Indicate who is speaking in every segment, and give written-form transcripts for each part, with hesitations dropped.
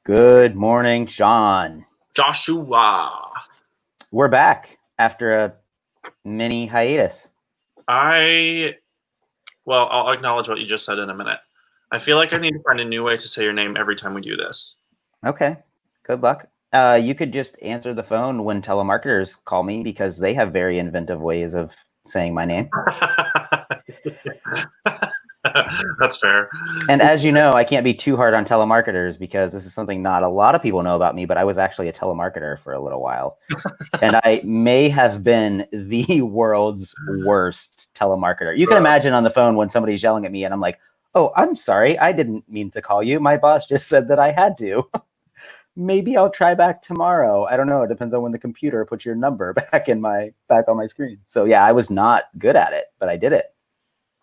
Speaker 1: Good morning, Sean.
Speaker 2: Joshua.
Speaker 1: We're back after a mini hiatus.
Speaker 2: I'll acknowledge what you just said in a minute. I feel like I need to find a new way to say your name every time we do this.
Speaker 1: Okay, good luck. You could just answer the phone when telemarketers call me because they have very inventive ways of saying my name.
Speaker 2: That's fair.
Speaker 1: And as you know, I can't be too hard on telemarketers because this is something not a lot of people know about me, but I was actually a telemarketer for a little while. And I may have been the world's worst telemarketer. You can imagine on the phone when somebody's yelling at me and I'm like, oh, I'm sorry. I didn't mean to call you. My boss just said that I had to. Maybe I'll try back tomorrow. I don't know. It depends on when the computer puts your number back on my screen. So yeah, I was not good at it, but I did it.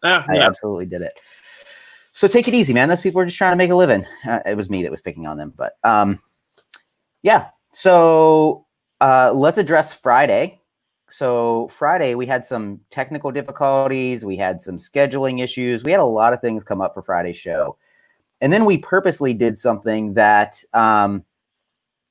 Speaker 1: I absolutely did it. So take it easy, man. Those people are just trying to make a living. It was me that was picking on them, but yeah. So let's address Friday. So Friday, we had some technical difficulties. We had some scheduling issues. We had a lot of things come up for Friday's show. And then we purposely did something that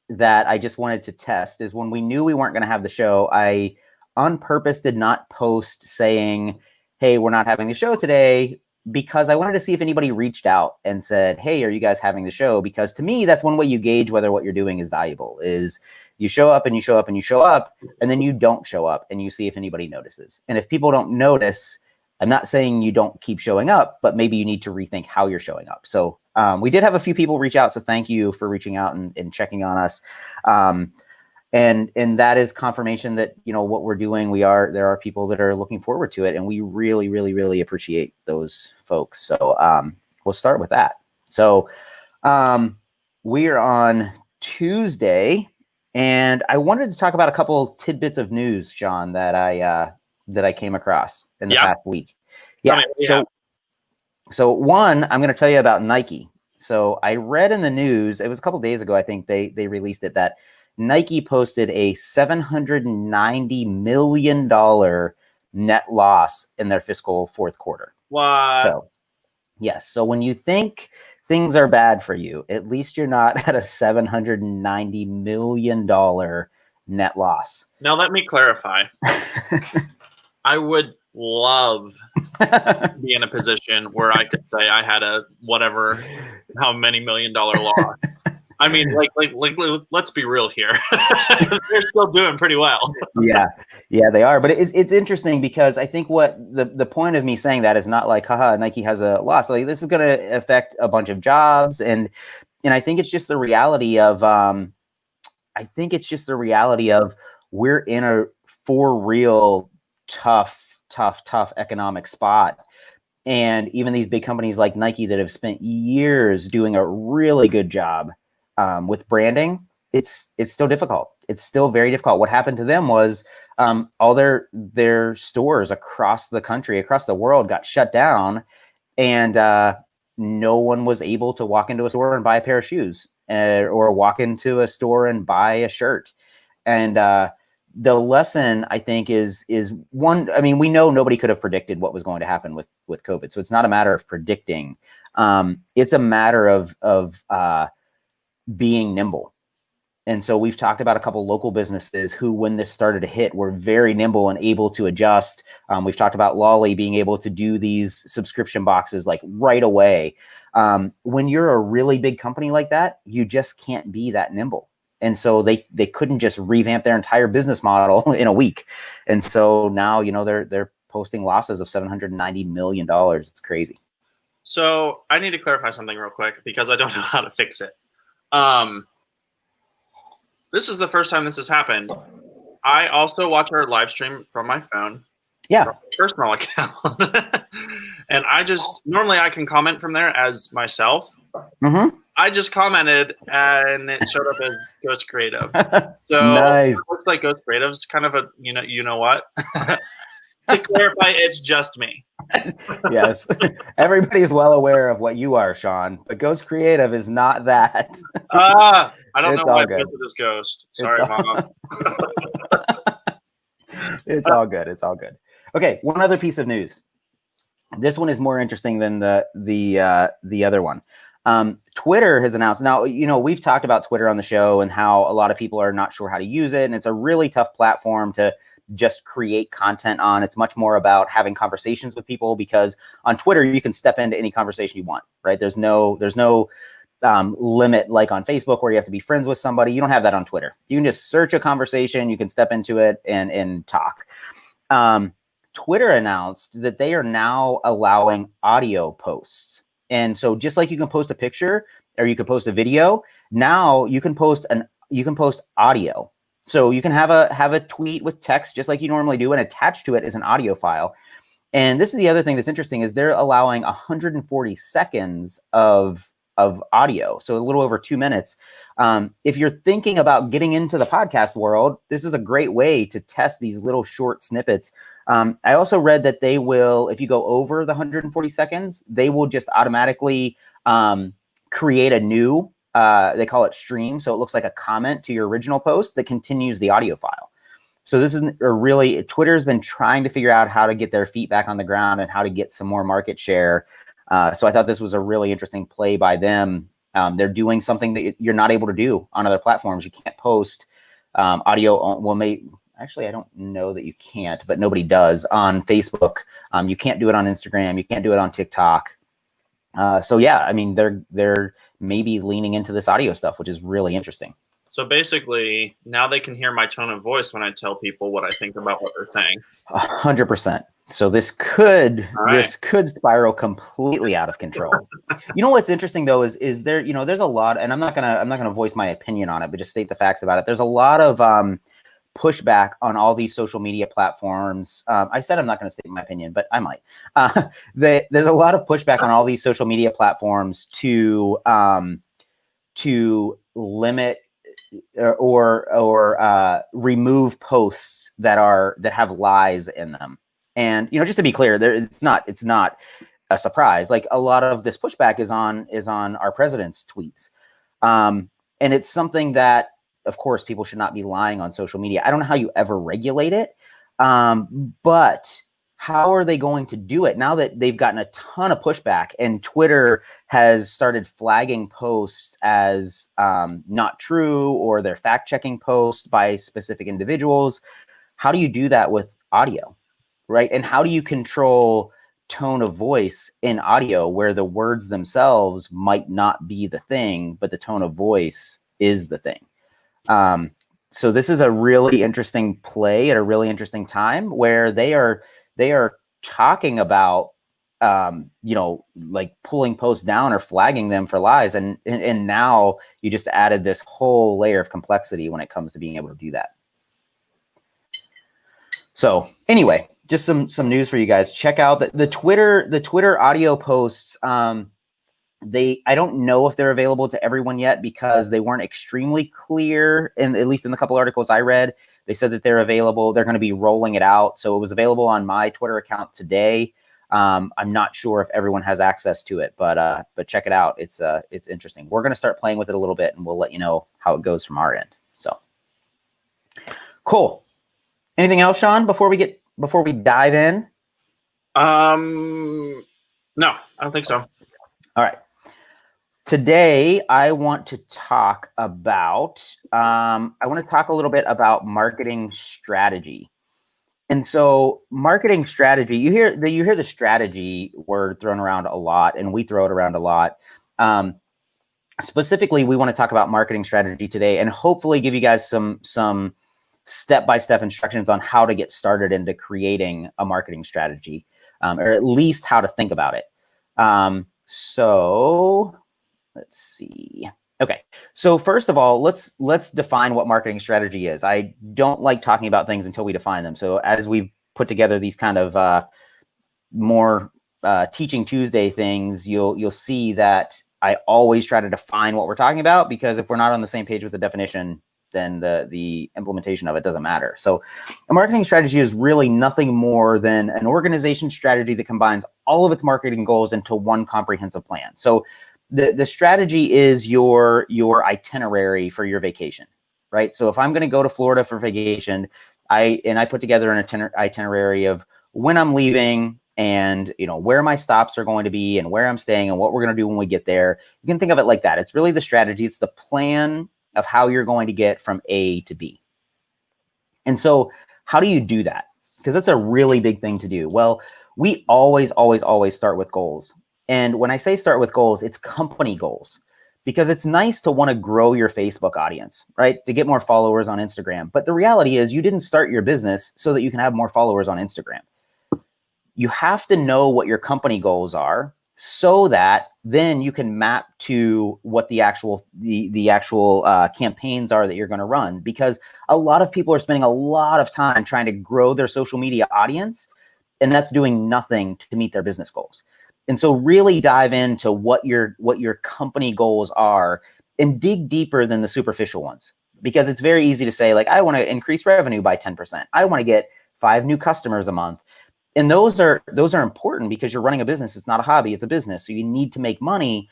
Speaker 1: that I just wanted to test is when we knew we weren't going to have the show, I on purpose did not post saying, hey, we're not having the show today, because I wanted to see if anybody reached out and said, hey, are you guys having the show? Because to me, that's one way you gauge whether what you're doing is valuable is you show up and you show up and you show up, and then you don't show up and you see if anybody notices. And if people don't notice, I'm not saying you don't keep showing up, but maybe you need to rethink how you're showing up. So we did have a few people reach out. So thank you for reaching out and checking on us. And that is confirmation that, you know, what we're doing, there are people that are looking forward to it. And we really, really, really appreciate those folks. So we'll start with that. So we are on Tuesday, and I wanted to talk about a couple tidbits of news, John, that I came across in the past week. Yeah. So one, I'm going to tell you about Nike. So I read in the news, it was a couple days ago, I think they released it, that Nike posted a $790 million net loss in their fiscal fourth quarter.
Speaker 2: What?
Speaker 1: So, yes. So when you think things are bad for you, at least you're not at a $790 million net loss.
Speaker 2: Now, let me clarify. I would love to be in a position where I could say I had a whatever, how many $1 million loss. I mean, like, let's be real here. They're still doing pretty well.
Speaker 1: Yeah, they are. But it's interesting because I think what the point of me saying that is not like, haha, Nike has a loss. Like, this is going to affect a bunch of jobs, and I think it's just the reality of we're in a for real tough economic spot. And even these big companies like Nike that have spent years doing a really good job with branding, it's still difficult. It's still very difficult. What happened to them was all their stores across the country, across the world got shut down, and no one was able to walk into a store and buy a pair of shoes or walk into a store and buy a shirt. And the lesson, I think, is one. I mean, we know nobody could have predicted what was going to happen with COVID. So it's not a matter of predicting. It's a matter of being nimble. And so we've talked about a couple local businesses who, when this started to hit, were very nimble and able to adjust. We've talked about Lolly being able to do these subscription boxes like right away. When you're a really big company like that, you just can't be that nimble. And so they couldn't just revamp their entire business model in a week. And so now, you know, they're posting losses of $790 million. It's crazy.
Speaker 2: So I need to clarify something real quick because I don't know how to fix it. This is the first time this has happened. I also watch our live stream from my phone.
Speaker 1: Yeah.
Speaker 2: From my personal account. And normally I can comment from there as myself.
Speaker 1: Mm-hmm.
Speaker 2: I just commented and it showed up as Ghost Creative. So
Speaker 1: nice.
Speaker 2: It looks like Ghost Creative's kind of a, you know what? To clarify, it's just me.
Speaker 1: Yes. Everybody's well aware of what you are, Sean, but Ghost Creative is not that.
Speaker 2: I don't know why I posted this Ghost. Sorry, Mom.
Speaker 1: It's all good. It's all good. Okay, one other piece of news. This one is more interesting than the other one. Twitter has announced now, we've talked about Twitter on the show and how a lot of people are not sure how to use it. And it's a really tough platform to just create content on. It's much more about having conversations with people, because on Twitter, you can step into any conversation you want, right? There's no limit like on Facebook where you have to be friends with somebody. You don't have that on Twitter. You can just search a conversation, you can step into it and talk. Twitter announced that they are now allowing audio posts. And so just like you can post a picture or you can post a video, now you can post audio. So you can have a tweet with text just like you normally do, and attached to it is an audio file. And this is the other thing that's interesting, is they're allowing 140 seconds of audio, so a little over 2 minutes. If you're thinking about getting into the podcast world, this is a great way to test these little short snippets. I also read that they will, if you go over the 140 seconds, they will just automatically create a new, they call it stream. So it looks like a comment to your original post that continues the audio file. So this is Twitter's been trying to figure out how to get their feet back on the ground and how to get some more market share. So I thought this was a really interesting play by them. They're doing something that you're not able to do on other platforms. You can't post audio. Actually, I don't know that you can't, but nobody does on Facebook. You can't do it on Instagram. You can't do it on TikTok. So yeah, I mean, they're maybe leaning into this audio stuff, which is really interesting.
Speaker 2: So basically, now they can hear my tone of voice when I tell people what I think about what they're saying.
Speaker 1: 100%. So this could spiral completely out of control. What's interesting though is there, there's a lot, and I'm not gonna voice my opinion on it, but just state the facts about it. There's a lot of pushback on all these social media platforms. I said I'm not going to state my opinion, but I might. There's a lot of pushback on all these social media platforms to limit or remove posts that have lies in them. And just to be clear, it's not a surprise. Like, a lot of this pushback is on our president's tweets, and it's something that, of course, people should not be lying on social media. I don't know how you ever regulate it, but how are they going to do it now that they've gotten a ton of pushback and Twitter has started flagging posts as not true, or they're fact-checking posts by specific individuals? How do you do that with audio, right? And how do you control tone of voice in audio where the words themselves might not be the thing, but the tone of voice is the thing? So this is a really interesting play at a really interesting time where they are talking about, like pulling posts down or flagging them for lies. And now you just added this whole layer of complexity when it comes to being able to do that. So anyway, just some news for you guys. Check out the Twitter audio posts. I don't know if they're available to everyone yet because they weren't extremely clear, at least in the couple articles I read. They said that they're available. They're going to be rolling it out. So it was available on my Twitter account today. I'm not sure if everyone has access to it, but check it out. It's interesting. We're going to start playing with it a little bit, and we'll let you know how it goes from our end. So cool. Anything else, Sean, before we dive in?
Speaker 2: No, I don't think so.
Speaker 1: All right. Today, I want to talk about a little bit about marketing strategy. And so marketing strategy, you hear the strategy word thrown around a lot, and we throw it around a lot. Specifically, we want to talk about marketing strategy today and hopefully give you guys some step-by-step instructions on how to get started into creating a marketing strategy, or at least how to think about it. So let's see. Okay. So first of all, let's define what marketing strategy is. I don't like talking about things until we define them. So as we've put together these kind of more Teaching Tuesday things, you'll see that I always try to define what we're talking about, because if we're not on the same page with the definition, then the implementation of it doesn't matter. So a marketing strategy is really nothing more than an organization strategy that combines all of its marketing goals into one comprehensive plan. So the strategy is your itinerary for your vacation, right? So if I'm going to go to Florida for vacation, I put together an itinerary of when I'm leaving, and where my stops are going to be and where I'm staying and what we're going to do when we get there. You can think of it like that. It's really the strategy. It's the plan of how you're going to get from A to B. And so how do you do that? Because that's a really big thing to do. Well, we always start with goals. And when I say start with goals, it's company goals, because it's nice to want to grow your Facebook audience, right? To get more followers on Instagram. But the reality is you didn't start your business so that you can have more followers on Instagram. You have to know what your company goals are so that then you can map to what the actual campaigns are that you're going to run, because a lot of people are spending a lot of time trying to grow their social media audience, and that's doing nothing to meet their business goals. And so really dive into what your company goals are and dig deeper than the superficial ones, because it's very easy to say, like, I want to increase revenue by 10%. I want to get 5 new customers a month. And those are important because you're running a business. It's not a hobby, it's a business. So you need to make money.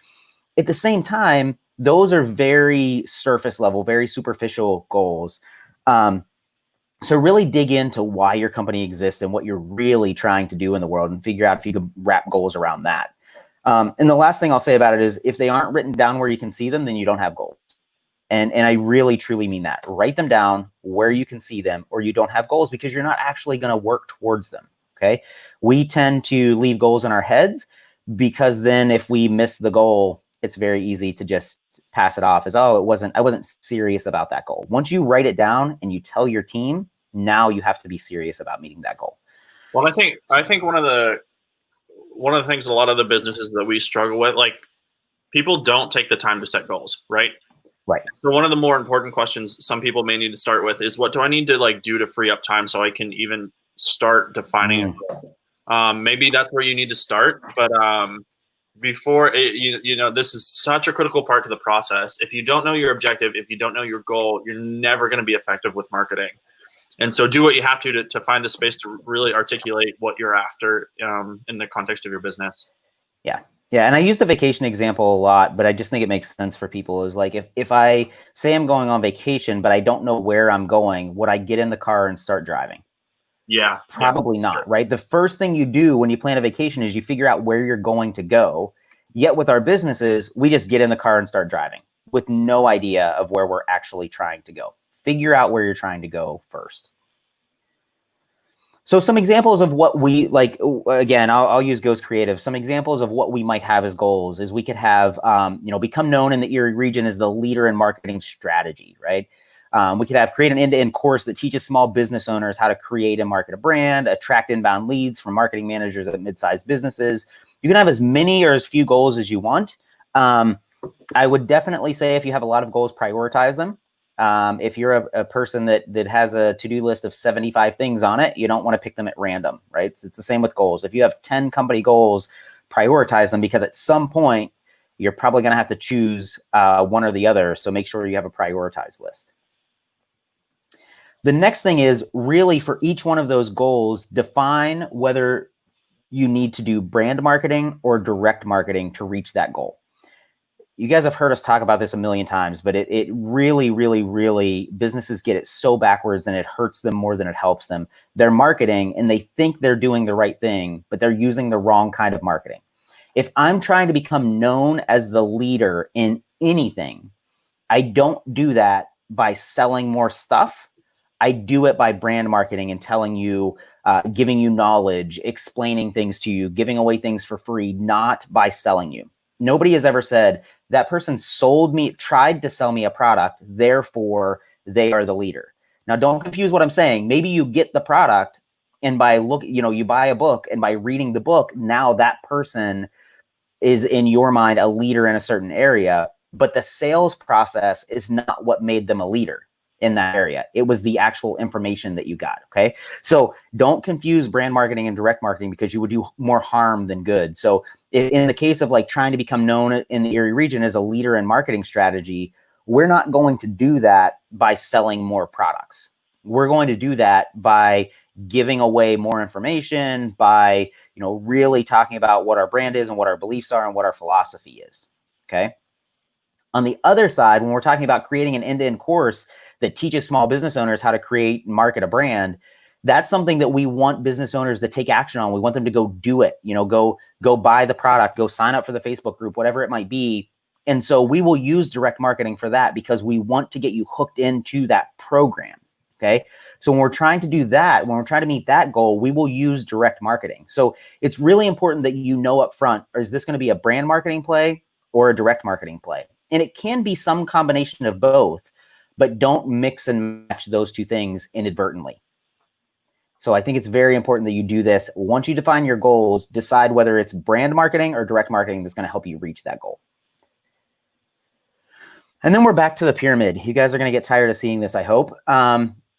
Speaker 1: At the same time, those are very surface level, very superficial goals. So really dig into why your company exists and what you're really trying to do in the world, and figure out if you can wrap goals around that. And the last thing I'll say about it is, if they aren't written down where you can see them, then you don't have goals. And I really, truly mean that. Write them down where you can see them, or you don't have goals, because you're not actually going to work towards them. Okay. We tend to leave goals in our heads, because then if we miss the goal, it's very easy to just pass it off as, oh, I wasn't serious about that goal. Once you write it down and you tell your team, now you have to be serious about meeting that goal.
Speaker 2: Well, I think one of the things a lot of the businesses that we struggle with, like, people don't take the time to set goals, right?
Speaker 1: Right.
Speaker 2: So one of the more important questions some people may need to start with is, what do I need to do to free up time so I can even start defining a goal? Maybe that's where you need to start, but before this is such a critical part to the process. If you don't know your objective, if you don't know your goal, you're never going to be effective with marketing. And so do what you have to find the space to really articulate what you're after in the context of your business.
Speaker 1: Yeah. And I use the vacation example a lot, but I just think it makes sense for people. Is like, if I say I'm going on vacation, but I don't know where I'm going, would I get in the car and start driving?
Speaker 2: Yeah.
Speaker 1: Probably not, right? The first thing you do when you plan a vacation is you figure out where you're going to go. Yet with our businesses, we just get in the car and start driving with no idea of where we're actually trying to go. Figure out where you're trying to go first. So some examples of what we like, again, I'll use Ghost Creativ. Some examples of what we might have as goals is we could have, become known in the Erie region as the leader in marketing strategy, right? We could have create an end-to-end course that teaches small business owners how to create and market a brand, attract inbound leads from marketing managers at mid-sized businesses. You can have as many or as few goals as you want. I would definitely say, if you have a lot of goals, prioritize them. If you're a person that has a to-do list of 75 things on it, you don't want to pick them at random, right? It's the same with goals. If you have 10 company goals, prioritize them, because at some point you're probably going to have to choose one or the other. So make sure you have a prioritized list. The next thing is, really, for each one of those goals, define whether you need to do brand marketing or direct marketing to reach that goal. You guys have heard us talk about this a million times, but it really, really, really, businesses get it so backwards, and it hurts them more than it helps them. They're marketing and they think they're doing the right thing, but they're using the wrong kind of marketing. If I'm trying to become known as the leader in anything, I don't do that by selling more stuff. I do it by brand marketing and telling you, giving you knowledge, explaining things to you, giving away things for free, not by selling you. Nobody has ever said, that person tried to sell me a product, therefore they are the leader. Now, don't confuse what I'm saying. Maybe you get the product, and you buy a book, and by reading the book, now that person is, in your mind, a leader in a certain area. But the sales process is not what made them a leader in that area. It was the actual information that you got. Okay. So don't confuse brand marketing and direct marketing, because you would do more harm than good. So in the case of trying to become known in the Erie region as a leader in marketing strategy, we're not going to do that by selling more products. We're going to do that by giving away more information, by, really talking about what our brand is and what our beliefs are and what our philosophy is. Okay. On the other side, when we're talking about creating an end-to-end course that teaches small business owners how to create and market a brand, That's something that we want business owners to take action on. We want them to go do it, go buy the product, go sign up for the Facebook group, whatever it might be. And so we will use direct marketing for that because we want to get you hooked into that program. Okay. So when we're trying to do that, when we're trying to meet that goal, we will use direct marketing. So it's really important that you know up front, is this going to be a brand marketing play or a direct marketing play? And it can be some combination of both, but don't mix and match those two things inadvertently. So I think it's very important that you do this. Once you define your goals, decide whether it's brand marketing or direct marketing that's going to help you reach that goal. And then we're back to the pyramid. You guys are going to get tired of seeing this, I hope.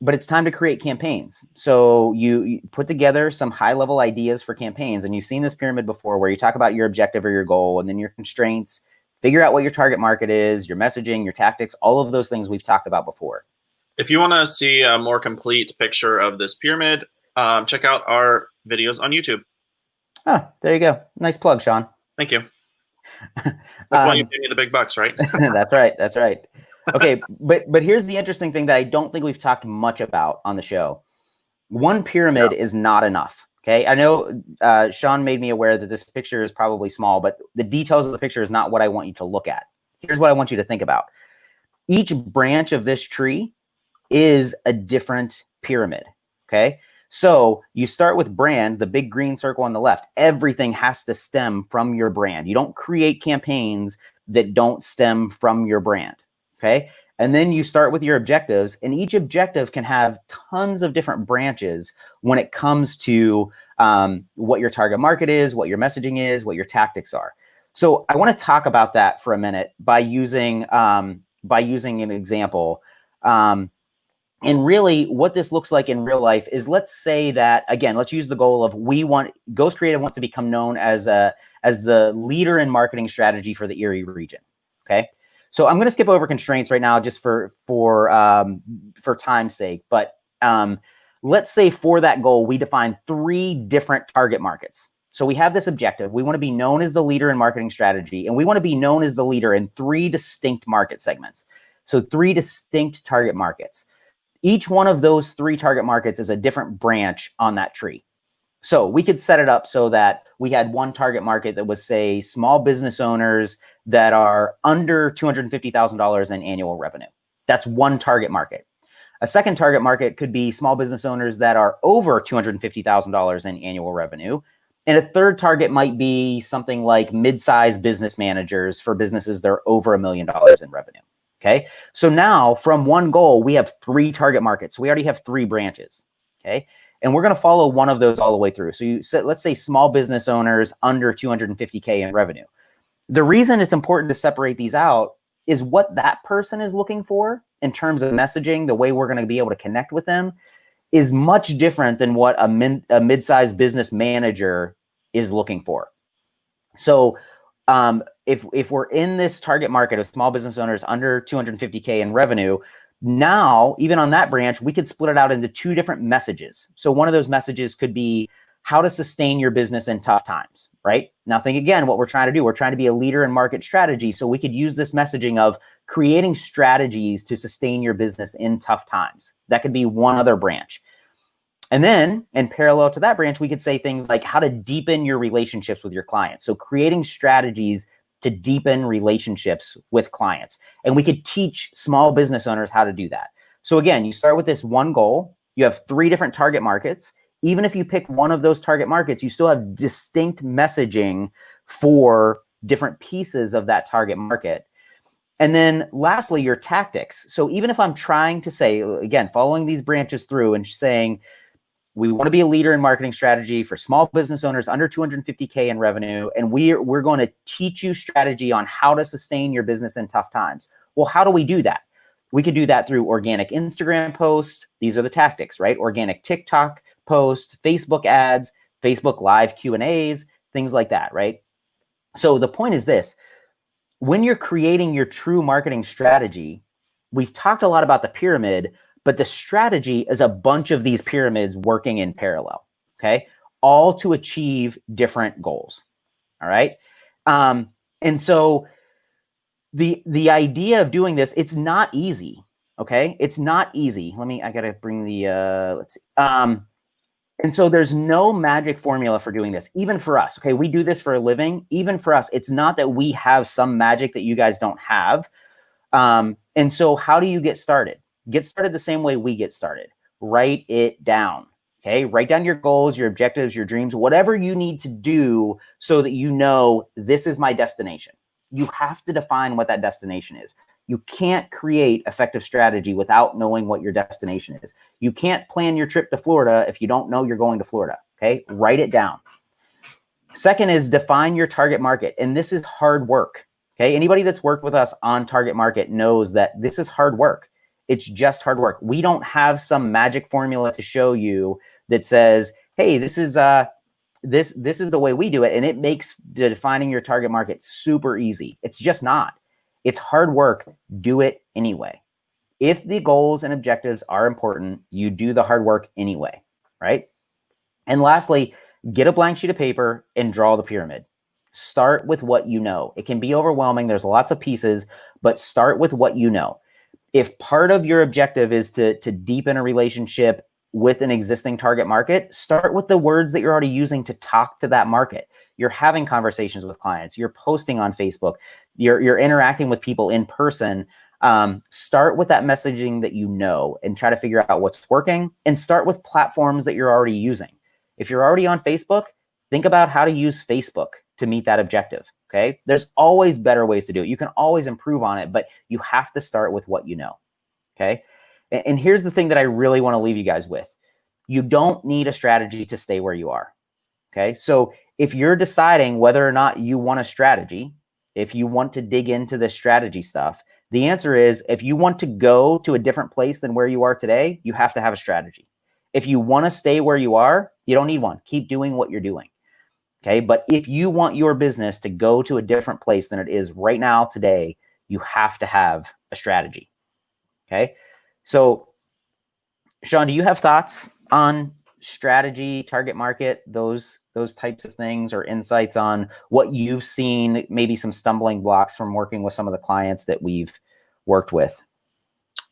Speaker 1: But it's time to create campaigns. So you put together some high-level ideas for campaigns. And you've seen this pyramid before where you talk about your objective or your goal and then your constraints, figure out what your target market is, your messaging, your tactics, all of those things we've talked about before.
Speaker 2: If you want to see a more complete picture of this pyramid, check out our videos on YouTube.
Speaker 1: Oh, there you go. Nice plug, Sean.
Speaker 2: Thank you. That's why you pay me the big bucks, right?
Speaker 1: That's right. That's right. Okay, but here's the interesting thing that I don't think we've talked much about on the show. One pyramid is not enough. Okay, I know Sean made me aware that this picture is probably small, but the details of the picture is not what I want you to look at. Here's what I want you to think about. Each branch of this tree is a different pyramid. Okay, so you start with brand, the big green circle on the left. Everything has to stem from your brand. You don't create campaigns that don't stem from your brand. Okay. And then you start with your objectives, and each objective can have tons of different branches when it comes to what your target market is, what your messaging is, what your tactics are. So I want to talk about that for a minute by using an example. And really what this looks like in real life is, let's say that, again, let's use the goal of Ghost Creativ wants to become known as the leader in marketing strategy for the Erie region. Okay. So I'm going to skip over constraints right now just for time's sake. But let's say for that goal, we define 3 different target markets. So we have this objective. We want to be known as the leader in marketing strategy, and we want to be known as the leader in 3 distinct market segments. So 3 distinct target markets. Each one of those 3 target markets is a different branch on that tree. So we could set it up so that we had one target market that was, say, small business owners that are under $250,000 in annual revenue. That's one target market. A second target market could be small business owners that are over $250,000 in annual revenue. And a third target might be something like mid-sized business managers for businesses that are over $1 million in revenue. Okay. So now from one goal, we have 3 target markets. So we already have 3 branches. Okay. And we're going to follow one of those all the way through. So let's say small business owners under 250K in revenue. The reason it's important to separate these out is what that person is looking for in terms of messaging. The way we're going to be able to connect with them is much different than what a mid-sized business manager is looking for. So if we're in this target market of small business owners under 250K in revenue, now, even on that branch, we could split it out into 2 different messages. So one of those messages could be how to sustain your business in tough times, right? Now think again, what we're trying to do, we're trying to be a leader in market strategy. So we could use this messaging of creating strategies to sustain your business in tough times. That could be one other branch. And then in parallel to that branch, we could say things like how to deepen your relationships with your clients. So creating strategies to deepen relationships with clients. And we could teach small business owners how to do that. So again, you start with this one goal. You have 3 different target markets. Even if you pick one of those target markets, you still have distinct messaging for different pieces of that target market. And then lastly, your tactics. So even if I'm trying to say, again, following these branches through and saying, we want to be a leader in marketing strategy for small business owners under 250K in revenue, and we're going to teach you strategy on how to sustain your business in tough times. Well, how do we do that? We could do that through organic Instagram posts. These are the tactics, right? Organic TikTok posts, Facebook ads, Facebook live Q&As, things like that, right? So the point is this: when you're creating your true marketing strategy, we've talked a lot about the pyramid, but the strategy is a bunch of these pyramids working in parallel, okay? All to achieve different goals, all right? And so the idea of doing this, it's not easy, okay? It's not easy. I gotta bring the, let's see. And so there's no magic formula for doing this, even for us. Okay, we do this for a living. Even for us, it's not that we have some magic that you guys don't have. And so how do you get started? Get started the same way we get started. Write it down. Okay, write down your goals, your objectives, your dreams, whatever you need to do so that you know this is my destination. You have to define what that destination is. You can't create effective strategy without knowing what your destination is. You can't plan your trip to Florida if you don't know you're going to Florida. Okay, write it down. Second is define your target market. And this is hard work. Okay, anybody that's worked with us on target market knows that this is hard work. It's just hard work. We don't have some magic formula to show you that says, hey, this is the way we do it, and it makes defining your target market super easy. It's just not. It's hard work. Do it anyway. If the goals and objectives are important, you do the hard work anyway, right? And lastly, get a blank sheet of paper and draw the pyramid. Start with what you know. It can be overwhelming. There's lots of pieces, but start with what you know. If part of your objective is to deepen a relationship with an existing target market, start with the words that you're already using to talk to that market. You're having conversations with clients. You're posting on Facebook. You're interacting with people in person. Start with that messaging that you know and try to figure out what's working, and start with platforms that you're already using. If you're already on Facebook, think about how to use Facebook to meet that objective. Okay. There's always better ways to do it. You can always improve on it, but you have to start with what you know. Okay. And here's the thing that I really want to leave you guys with. You don't need a strategy to stay where you are. Okay. So if you're deciding whether or not you want a strategy, if you want to dig into the strategy stuff, the answer is, if you want to go to a different place than where you are today, you have to have a strategy. If you want to stay where you are, you don't need one. Keep doing what you're doing. Okay. But if you want your business to go to a different place than it is right now today, you have to have a strategy. Okay. So Sean, do you have thoughts on strategy, target market, those types of things, or insights on what you've seen, maybe some stumbling blocks from working with some of the clients that we've worked with?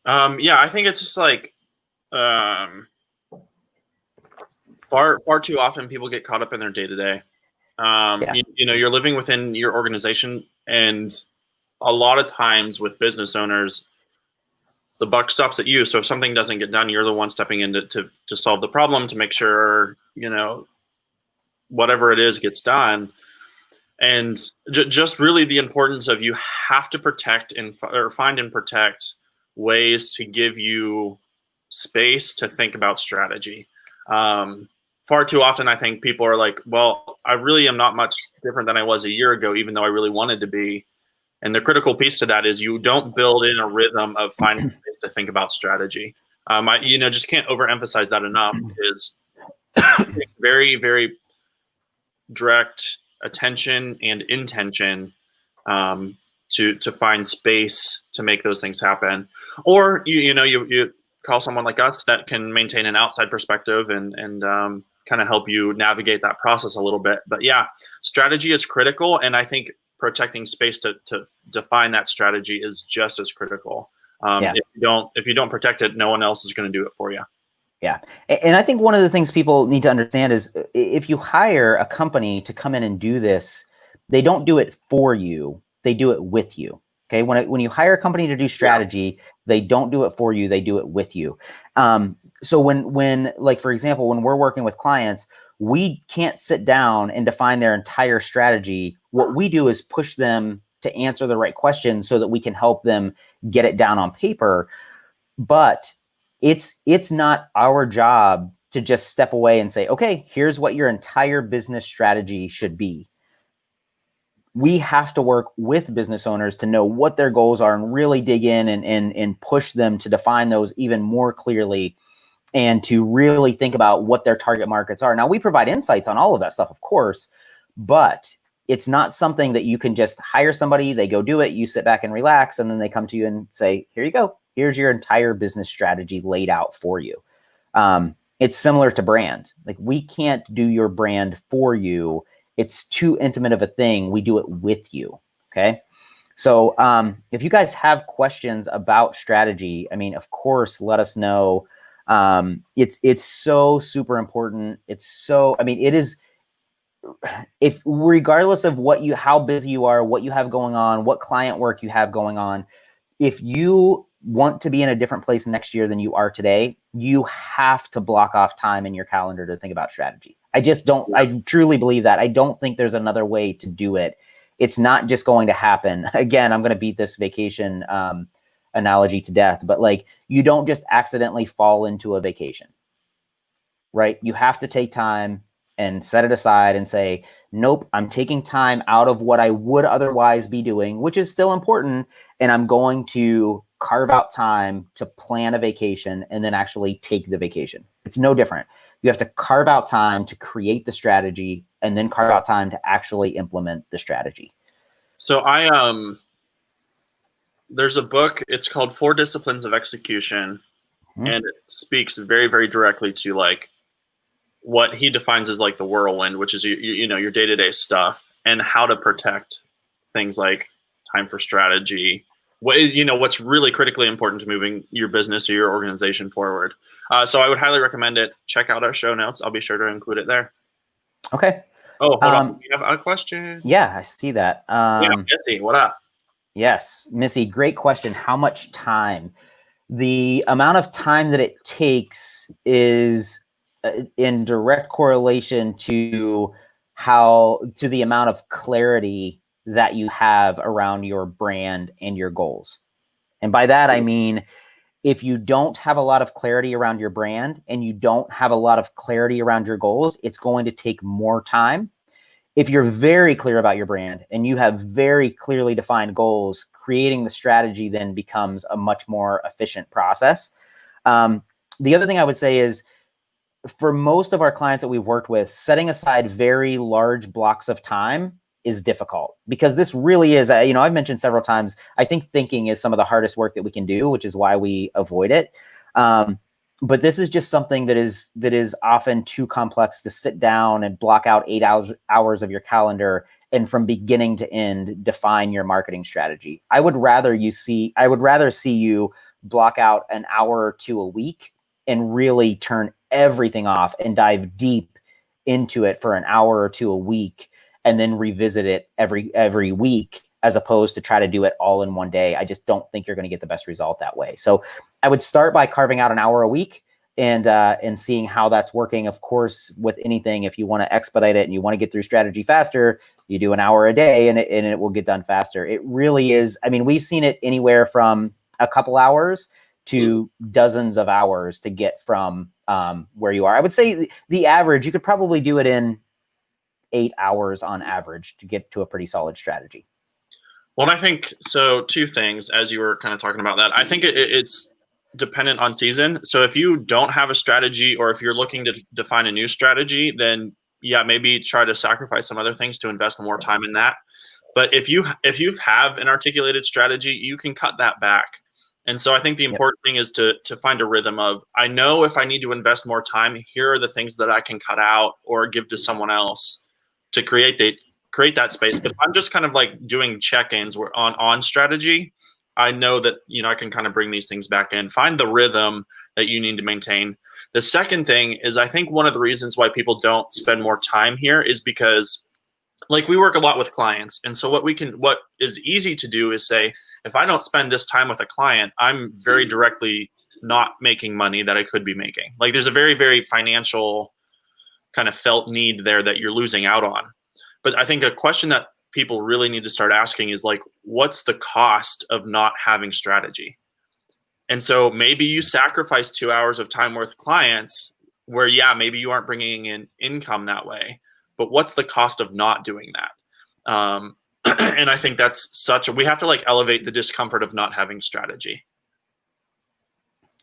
Speaker 2: Yeah, I think it's just like, far too often people get caught up in their day to day. You're living within your organization, and a lot of times with business owners, the buck stops at you. So if something doesn't get done, you're the one stepping in to solve the problem, to make sure, whatever it is gets done. And just really the importance of, you have to protect or find and protect ways to give you space to think about strategy. Far too often, I think people are like, well, I really am not much different than I was a year ago, even though I really wanted to be. And the critical piece to that is, you don't build in a rhythm of finding ways to think about strategy. I just can't overemphasize that enough. Is it takes very, very direct attention and intention to find space to make those things happen. Or you call someone like us that can maintain an outside perspective and kind of help you navigate that process a little bit. But yeah, strategy is critical, and I think protecting space to define that strategy is just as critical. If you don't protect it, no one else is going to do it for you.
Speaker 1: Yeah. And I think one of the things people need to understand is, if you hire a company to come in and do this, they don't do it for you. They do it with you. Okay. When you hire a company to do strategy, they don't do it for you. They do it with you. So when like, for example, when we're working with clients, we can't sit down and define their entire strategy. What we do is push them to answer the right questions so that we can help them get it down on paper. But it's not our job to just step away and say, okay, here's what your entire business strategy should be. We have to work with business owners to know what their goals are and really dig in and push them to define those even more clearly, and to really think about what their target markets are. Now, we provide insights on all of that stuff, of course, but it's not something that you can just hire somebody, they go do it, you sit back and relax, and then they come to you and say, here you go. Here's your entire business strategy laid out for you. It's similar to brand. Like, we can't do your brand for you. It's too intimate of a thing. We do it with you. Okay. So if you guys have questions about strategy, I mean, of course, let us know. It's so super important. It's so, I mean, it is, if regardless of how busy you are, what you have going on, what client work you have going on, if you want to be in a different place next year than you are today, you have to block off time in your calendar to think about strategy. I just don't, I truly believe that. I don't think there's another way to do it. It's not just going to happen. Again, I'm going to beat this vacation analogy to death, but like, you don't just accidentally fall into a vacation, right? You have to take time and set it aside and say, nope, I'm taking time out of what I would otherwise be doing, which is still important. And I'm going to carve out time to plan a vacation and then actually take the vacation. It's no different. You have to carve out time to create the strategy and then carve out time to actually implement the strategy.
Speaker 2: So there's a book, it's called 4 Disciplines of Execution. And it speaks very, very directly to like what he defines as like the whirlwind, which is, you know, your day-to-day stuff, and how to protect things like time for strategy. You know, what's really critically important to moving your business or your organization forward. So I would highly recommend it. Check out our show notes. I'll be sure to include it there.
Speaker 1: Okay.
Speaker 2: Oh, hold on. We have a question.
Speaker 1: Yeah, I see that.
Speaker 2: Yeah, Missy, what up?
Speaker 1: Yes, Missy, great question. How much time? The amount of time that it takes is in direct correlation to the amount of clarity that you have around your brand and your goals. And by that, I mean, if you don't have a lot of clarity around your brand and you don't have a lot of clarity around your goals, it's going to take more time. If you're very clear about your brand and you have very clearly defined goals, creating the strategy then becomes a much more efficient process. The other thing I would say is, for most of our clients that we've worked with, setting aside very large blocks of time is difficult, because this really is, you know, I've mentioned several times, I think thinking is some of the hardest work that we can do, which is why we avoid it. But this is just something that is often too complex to sit down and block out 8 hours of your calendar and from beginning to end define your marketing strategy. I would rather see you block out an hour or two a week and really turn everything off and dive deep into it for an hour or two a week and then revisit it every week, as opposed to try to do it all in one day. I just don't think you're going to get the best result that way. So I would start by carving out an hour a week and seeing how that's working. Of course, with anything, if you want to expedite it and you want to get through strategy faster, you do an hour a day and it will get done faster. It really is. I mean, we've seen it anywhere from a couple hours to dozens of hours to get from where you are. I would say the average, you could probably do it in 8 hours on average to get to a pretty solid strategy.
Speaker 2: Well, I think so. 2 things, as you were kind of talking about that. I think it's dependent on season. So if you don't have a strategy, or if you're looking to define a new strategy, then yeah, maybe try to sacrifice some other things to invest more time in that. But if you have an articulated strategy, you can cut that back. And so I think the important thing is to find a rhythm of, I know if I need to invest more time, here are the things that I can cut out or give to someone else to create that space. But if I'm just kind of like doing check-ins on strategy, I know that, you know, I can kind of bring these things back in, find the rhythm that you need to maintain. The second thing is, I think one of the reasons why people don't spend more time here is because, like, we work a lot with clients. And so what is easy to do is say, if I don't spend this time with a client, I'm very directly not making money that I could be making. Like, there's a very, very financial kind of felt need there that you're losing out on. But I think a question that people really need to start asking is, like, what's the cost of not having strategy? And so maybe you sacrifice 2 hours of time with clients where, yeah, maybe you aren't bringing in income that way, but what's the cost of not doing that? And I think that's we have to like elevate the discomfort of not having strategy.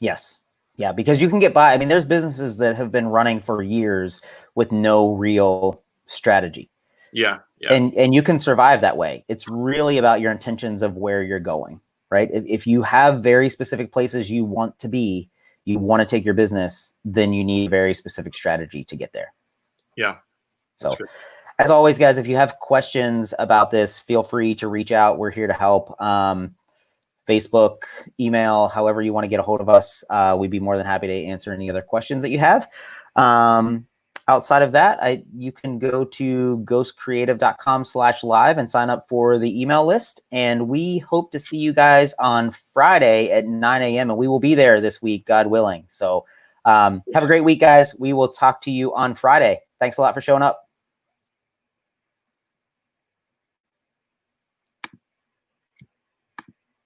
Speaker 1: Yes. Yeah, because you can get by. I mean, there's businesses that have been running for years with no real strategy.
Speaker 2: Yeah.
Speaker 1: And you can survive that way. It's really about your intentions of where you're going, right? If you have very specific places you want to be, you want to take your business, then you need very specific strategy to get there.
Speaker 2: Yeah.
Speaker 1: So as always, guys, if you have questions about this, feel free to reach out. We're here to help. Facebook, email, however you want to get a hold of us. We'd be more than happy to answer any other questions that you have. Outside of that, you can go to ghostcreative.com/live and sign up for the email list. And we hope to see you guys on Friday at 9 a.m. And we will be there this week, God willing. So have a great week, guys. We will talk to you on Friday. Thanks a lot for showing up.